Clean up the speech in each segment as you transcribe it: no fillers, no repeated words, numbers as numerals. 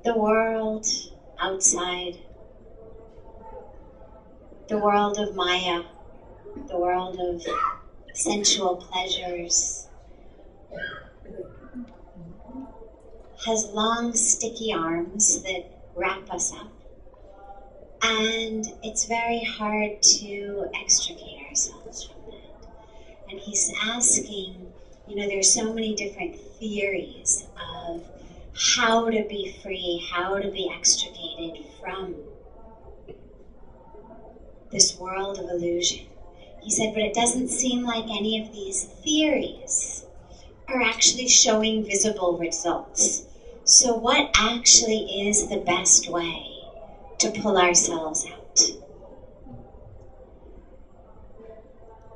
the world outside, the world of Maya, the world of sensual pleasures, has long, sticky arms that wrap us up, and it's very hard to extricate ourselves from that. And he's asking, there's so many different theories of how to be free, how to be extricated from this world of illusion. He said, but it doesn't seem like any of these theories are actually showing visible results. So what actually is the best way to pull ourselves out?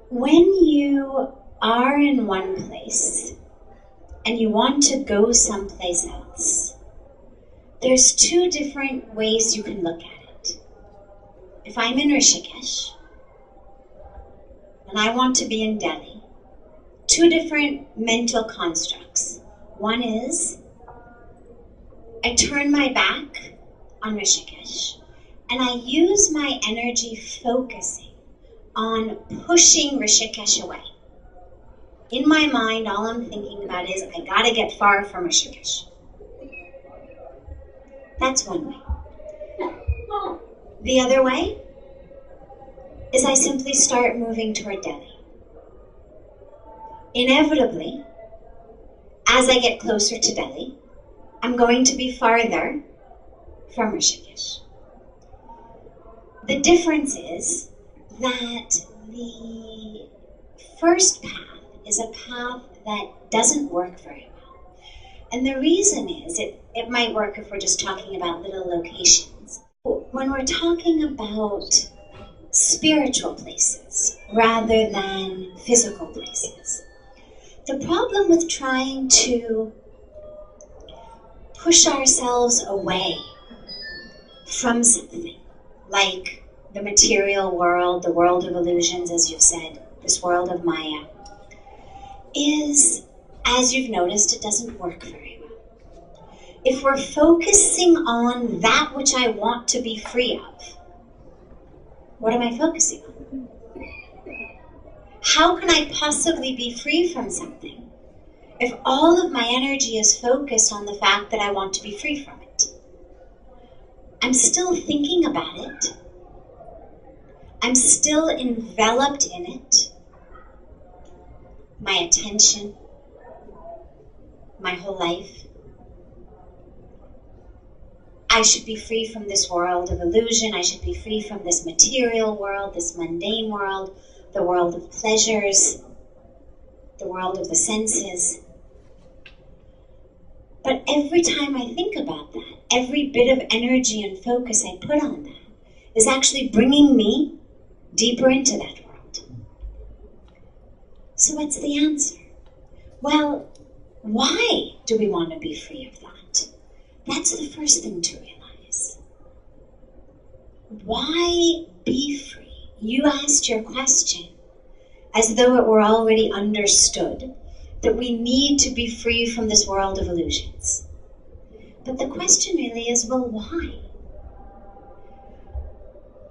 When you are in one place and you want to go someplace else, there's two different ways you can look at it. If I'm in Rishikesh and I want to be in Delhi, two different mental constructs. One is I turn my back on Rishikesh and I use my energy focusing on pushing Rishikesh away. In my mind, all I'm thinking about is I gotta get far from Rishikesh. That's one way. The other way is I simply start moving toward Delhi. Inevitably, as I get closer to Delhi, I'm going to be farther from Rishikesh. The difference is that the first path is a path that doesn't work very well. And the reason is, it might work if we're just talking about little locations. When we're talking about spiritual places rather than physical places, the problem with trying to push ourselves away from something like the material world, the world of illusions, as you've said, this world of Maya, is, as you've noticed, it doesn't work very well. If we're focusing on that which I want to be free of, what am I focusing on? How can I possibly be free from something if all of my energy is focused on the fact that I want to be free from it? I'm still thinking about it. I'm still enveloped in it. My attention, my whole life. I should be free from this world of illusion. I should be free from this material world, this mundane world, the world of pleasures, the world of the senses. But every time I think about that, every bit of energy and focus I put on that is actually bringing me deeper into that world. So what's the answer? Well, why do we want to be free of that? That's the first thing to realize. Why be free? You asked your question as though it were already understood that we need to be free from this world of illusions. But the question really is, well, why?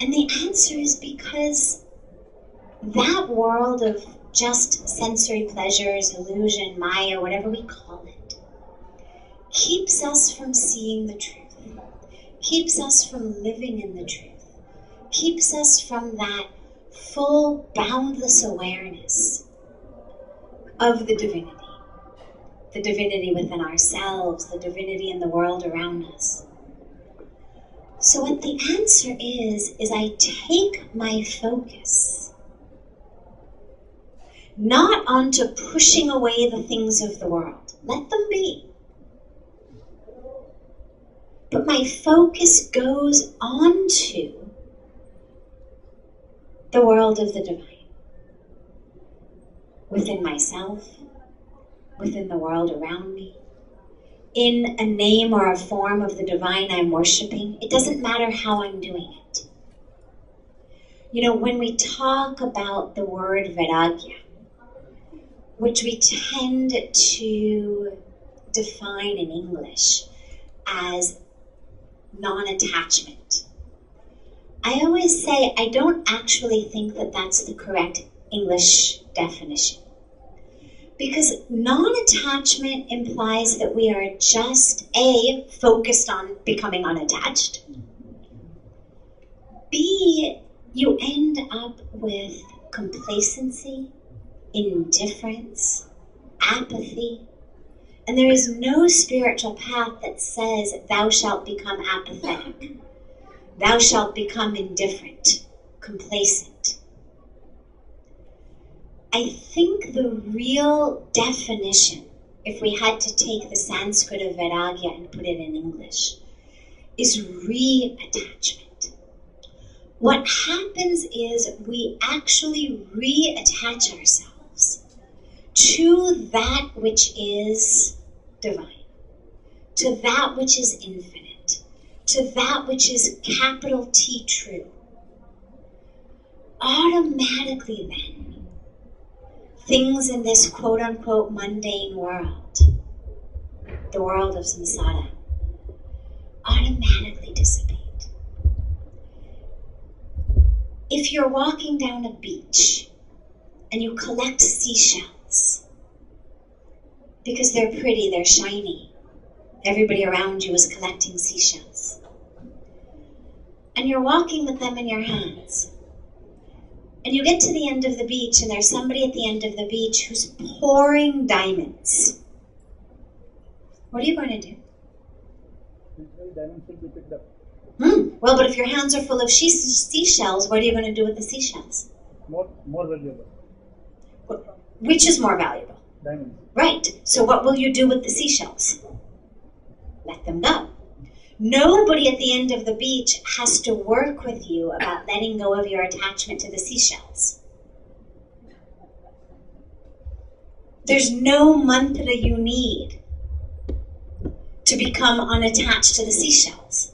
And the answer is because that world of just sensory pleasures, illusion, Maya, whatever we call it, keeps us from seeing the truth, keeps us from living in the truth, keeps us from that full, boundless awareness of the divinity within ourselves, the divinity in the world around us. So what the answer is I take my focus not onto pushing away the things of the world. Let them be. But my focus goes onto the world of the divine. Within myself, within the world around me, in a name or a form of the divine I'm worshiping. It doesn't matter how I'm doing it. When we talk about the word vairagya, which we tend to define in English as non-attachment. I always say I don't actually think that that's the correct English definition. Because non-attachment implies that we are just A, focused on becoming unattached. B, you end up with complacency, indifference, apathy. And there is no spiritual path that says thou shalt become apathetic. Thou shalt become indifferent, complacent. I think the real definition, if we had to take the Sanskrit of Vairagya and put it in English, is reattachment. What happens is we actually reattach ourselves to that which is divine, to that which is infinite, to that which is capital T true. Automatically then, things in this quote-unquote mundane world, the world of samsara, automatically dissipate. If you're walking down a beach and you collect seashells, because they're pretty, they're shiny, everybody around you is collecting seashells, and you're walking with them in your hands, and you get to the end of the beach and there's somebody at the end of the beach who's pouring diamonds, what are you going to do? Diamonds will be picked up. Well, but if your hands are full of seashells, what are you going to do with the seashells? More valuable. Which is more valuable? Diamonds. Right. So what will you do with the seashells? Let them go. Nobody at the end of the beach has to work with you about letting go of your attachment to the seashells. There's no mantra you need to become unattached to the seashells,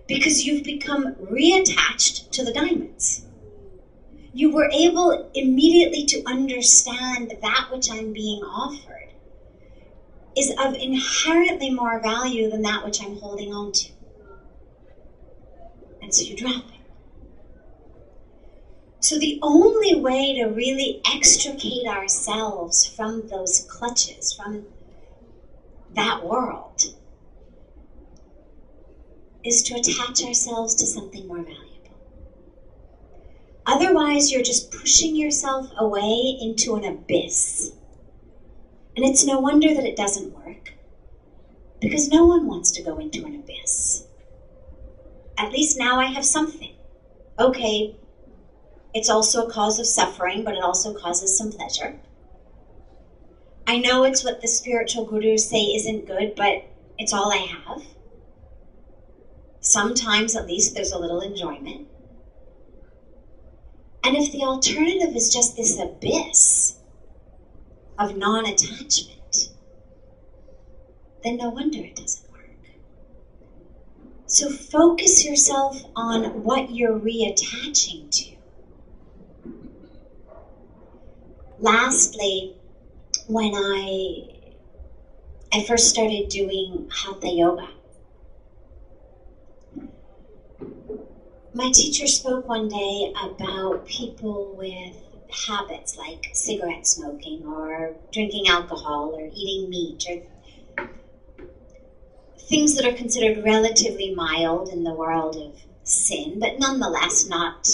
because you've become reattached to the diamonds. You were able immediately to understand that which I'm being offered is of inherently more value than that which I'm holding on to. And so you drop it. So the only way to really extricate ourselves from those clutches, from that world, is to attach ourselves to something more valuable. Otherwise, you're just pushing yourself away into an abyss. And it's no wonder that it doesn't work, because no one wants to go into an abyss. At least now I have something. Okay, it's also a cause of suffering, but it also causes some pleasure. I know it's what the spiritual gurus say isn't good, but it's all I have. Sometimes, at least, there's a little enjoyment. And if the alternative is just this abyss of non-attachment, then no wonder it doesn't work. So focus yourself on what you're reattaching to. Lastly, when I first started doing Hatha Yoga, my teacher spoke one day about people with habits like cigarette smoking or drinking alcohol or eating meat, or things that are considered relatively mild in the world of sin, but nonetheless not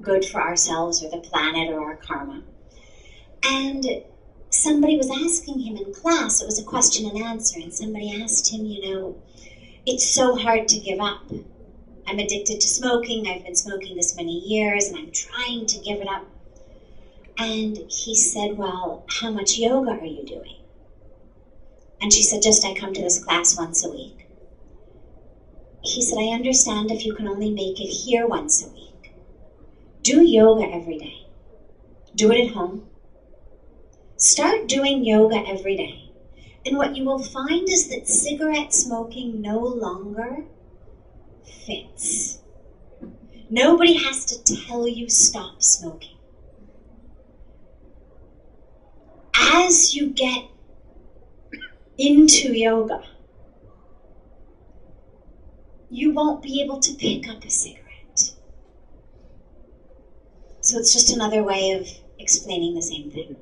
good for ourselves or the planet or our karma. And somebody was asking him in class, it was a question and answer, and somebody asked him, it's so hard to give up. I'm addicted to smoking, I've been smoking this many years, and I'm trying to give it up. And he said, well, how much yoga are you doing? And she said, just I come to this class once a week. He said, I understand if you can only make it here once a week. Do yoga every day. Do it at home. Start doing yoga every day. And what you will find is that cigarette smoking no longer fits. Nobody has to tell you stop smoking. As you get into yoga, you won't be able to pick up a cigarette. So it's just another way of explaining the same thing.